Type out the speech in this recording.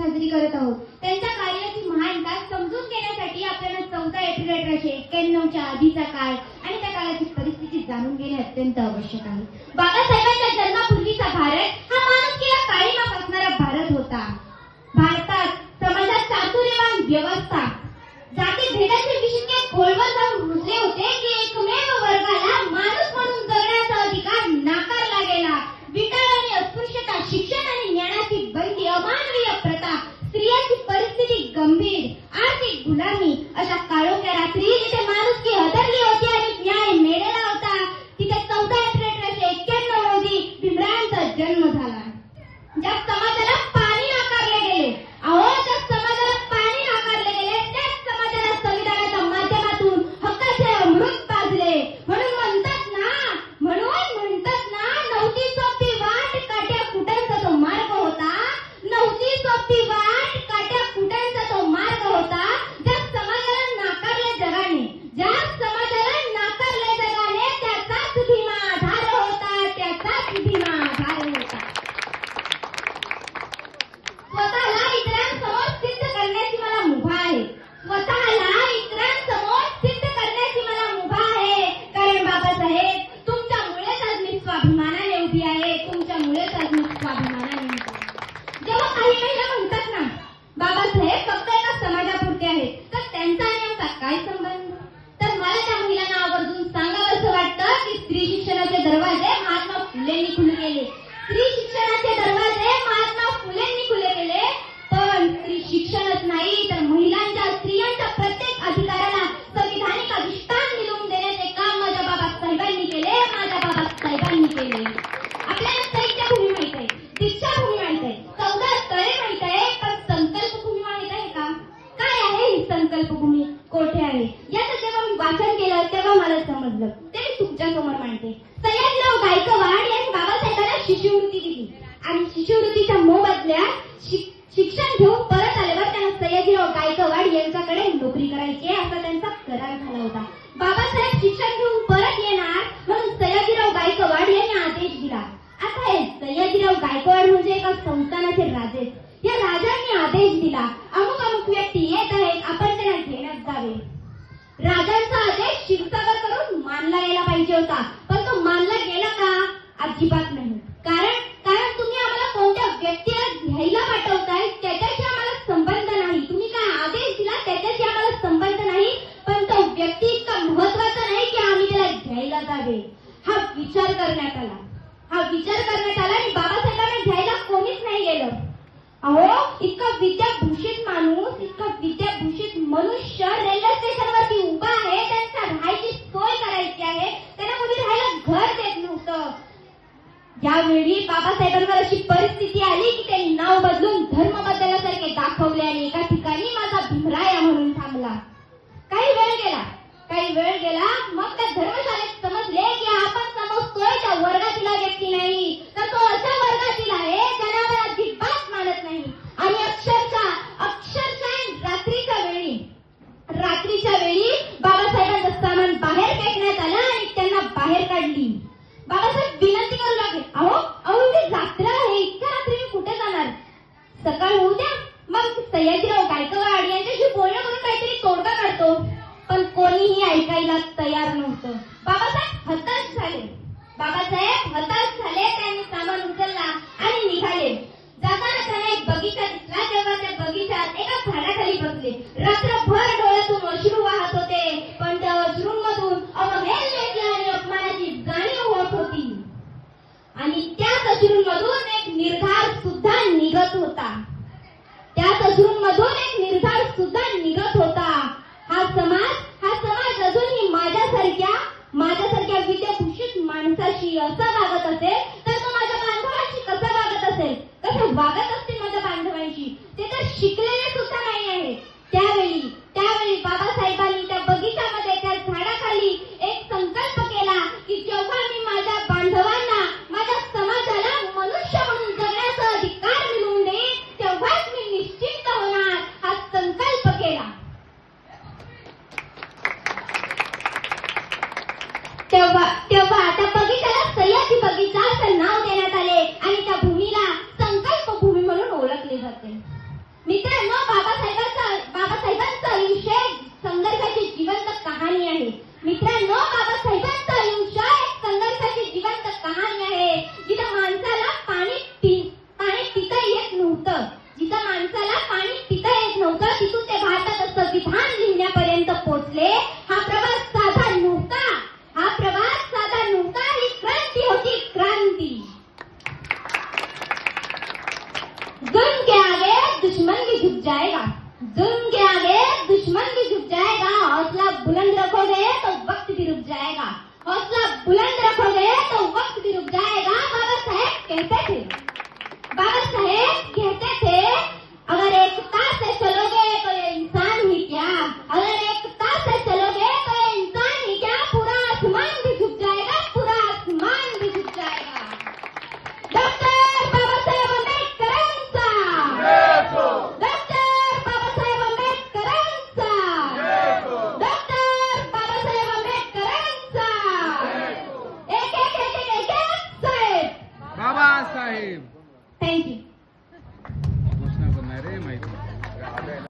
साजरी करत आहोत. त्यांच्या कार्याची महानता समजून घेण्यासाठी आपल्याला 14 एप्रिल 1891च्या आधीचा काळ आणि त्या काळाची परिस्थिती जाणून घेणे अत्यंत आवश्यक आहे. बाबासाहेबांच्या जन्मापूर्वीचा भारत हा माणुसकीला काळीमा फासणारा भारत होता. भारतात समाजात चातुर्यवान व्यवस्था, जाती भेदाचे विषय खोलवर जाऊन रुजले होते की एकमेव वर्गाला माणूस म्हणून जगण्याचा अधिकार नाकारला गेला. विकार आणि अस्पृश्यता, शिक्षण आणि ज्ञानाची बंदी, अमानवीय प्रथा, स्त्रियांची परिस्थिती गंभीर, आर्थिक गुलामी अशा काळोख्या रात्री जिथे माणुसकी हदरली होती आणि न्याय मेलेला होता तिथे 14 एप्रिल 1891 रोजी भीमरावांचा जन्म झाला. ज्या समाजाला पाणी नाकारले गेले, ज्या समाजाला पाणी नाकारले गेले त्याच समाजाला संविधानाच्या माध्यमातून हक्काचे अमृत पाजले. म्हणून म्हणतात ना नव्हती सोपी वाट काट्या कुटांचा तो मार्ग होता. नव्हती सोपी वाट काट्या कुटांचा तो मार्ग होता. ज्या समाजाला नाकारले जगाने, ज्या समाजाला नाकारले जगाने त्याचाच भीमा आधार होता, त्याचाच भीमा आधार होता. स्वतःला इतरांसमोर सिद्ध करण्याची मला मुभा आहे. स्वतःला इतरांसमोर सिद्ध करण्याची मला मुभा आहे. कारण बाबासाहेब, तुमच्यामुळेच आज मी स्वाभिमानाने उभी आहे. तुमच्यामुळेच आज मी स्वाभिमानाने उभी आहे. जेव्हा काही महिला म्हणतात ना बाबासाहेब फक्त एका समाजापुरते आहेत, तर त्यांचा आणि आमचा काय संबंध? तर मला त्या महिलांना आवर्जून सांगावंसं वाटतं की स्त्री शिक्षणाचे दरवाजे महात्मा फुलेंनी खुले केले. स्त्री शिक्षणाचे दरवाजे महात्मा फुलेंनी खुले केले. पण स्त्री शिक्षणच नाही तर महिलांच्या, स्त्रियांच्या प्रत्येक अधिकाराला संविधानिक अधिष्ठान मिळवून देण्याचे काम माझ्या बाबासाहेबांनी केले, माझ्या बाबासाहेबांनी केले. आपल्याला चैत्यभूमी माहित आहे, दीक्षाभूमी माहित आहे, 14 तळे माहित आहे, पण संकल्पभूमी माहित आहे का? काय आहे ही संकल्पभूमी? कोठे आहे? याचं जेव्हा मी वाचन केलं तेव्हा मला समजलं. ते मी तुमच्या समोर मांडते. सयाजीराव गायकवाड यांनी बाबासाहेबांना शिष्यवृत्ती दिली आणि शिष्यवृत्तीच्या मोबदल्यात शिक्षण घेऊन परत आल्यावर त्यांना सयाजीराव गायकवाड यांच्याकडे नोकरी करायची असा त्यांचा करार झाला होता. बाबासाहेब शिक्षण घेऊन परत येणार म्हणून सयाजीराव गायकवाड यांनी आदेश दिला. आता हे सयाजीराव गायकवाड म्हणजे एका संस्थानाचे राजे. या राजांनी आदेश दिला, अमुक व्यक्ती येत आहेत, आपण त्यांना घेण्यात जावे. राजांचा आदेश शिरसागर करून मानला गेला पाहिजे होता, पण तो मानला गेला का? अजिबात नाही. कारण तुम्ही आम्हाला कोणत्या व्यक्तीला घ्यायला पाठवताय त्याच्याशी आम्हाला संबंध नाही. तुम्ही काय आदेश दिला त्याच्याशी आम्हाला संबंध नाही, पण तो व्यक्ती इतका महत्वाचा नाही की आम्ही त्याला घ्यायला जावे. हा विचार करण्यात आला आणि बाबासाहेबांना घ्यायला कोणीच नाही गेलं. इतका विद्याभूषित माणूस, इतका विद्याभूषित मनुष्य रेल्वे स्टेशनवरती उभा आहे, त्यांचा राहायची सोय करायची आहे, त्यांना कोणी राहायला घर देत नव्हतं. यावेळी बाबासाहेबांवर अशी परिस्थिती आली की त्यांनी नाव बदलून धर्म बदलल्यासारखे दाखवले आणि एका ठिकाणी माझा भीमराया म्हणून थांबला. काही वेळ गेला मग त्या धर्मशाळेत समजले की आपण समजतोय त्या वर्गातील व्यक्ती नाही, तर तो अशा वर्गातील आहे ज्याला आपण अजिबात मानत नाही. आणि अक्षरशः रात्रीच्या वेळी बाबासाहेबांचं सामान बाहेर फेकण्यात आलं आणि त्यांना बाहेर काढली. बाबासाहेब विनंती करू लागले, इथे जात्रा आहे, इतक्या रात्री मी कुठे जाणार? सकाळ होऊ द्या, मग सयाजीराव गायकवाड यांच्याशी बोलणं करून काहीतरी तोडगा काढतो. पण कोणीही ऐकायला तयार नव्हतं. बाबासाहेब हताश झाले. त्यांनी सामान उचलला आणि निघाले. जाताना त्यांना एक बगीचा दिसला. तेव्हा त्या बगीचात एका झाडाखाली बसले. रात्रभर डोळ्यातून अश्रू वाहत होते, पण त्या अश्रूंमधून अवहेलनेची आणि अपमानाची जाणीव होत होती. आणि त्याच अश्रूंमधून एक निर्धार सुद्धा निघत होता. हा समाज अजूनही माझ्यासारख्या विद्याभूषित माणसाशी असं वागत असेल तर तो माझ्या बांधवांशी कसं वागत असेल? कसं वागत असतील माझ्या बांधवांशी? ते तर शिकलेले सुद्धा नाही आहेत. त्यावेळी बाबासाहेबांनी त्या बगीचामध्ये, त्या झाडाखाली एक संकल्प केला की जेव्हा मी माझ्या बांधवांना, माझ्या समाजाला मनुष्य म्हणून जगण्याचा अधिकार मिळवून देईन तेव्हाच मी निश्चिंत होणार. हा संकल्प केला. तेव्हा त्या बगीचाला सह्याद्री बगीचा असं नाव देण्यात आले आणि त्या भूमीला संकल्प भूमी म्हणून ओळखले जाते. दुश्मन भी झुक जाएगा, जुल्म के आगे दुश्मन भी झुक जाएगा। हौसला बुलंद रखोगे तो वक्त भी रुक जाएगा, हौसला बुलंद रखोगे तो वक्त भी रुक जाएगा। बाबा साहेब कहते थे, बाबा साहेब कहते थे, अगर एकता से चलोगे तो ये इंसान ही क्या, अगर एकता से चलोगे तो ये इंसान ही क्या, पूरा आसमान भी झुक जाएगा, पूरा आसमान भी झुक जाएगा। डॉक्टर बाबासाहेब आंबेडकरांचा, डॉक्टर बाबासाहेब आंबेडकरांचा, डॉक्टर बाबासाहेब आंबेडकरांचा। एक एक एक एक एक एक साहेब, बाबासाहेब. थँक्यू. घोषणा करणारे माहिती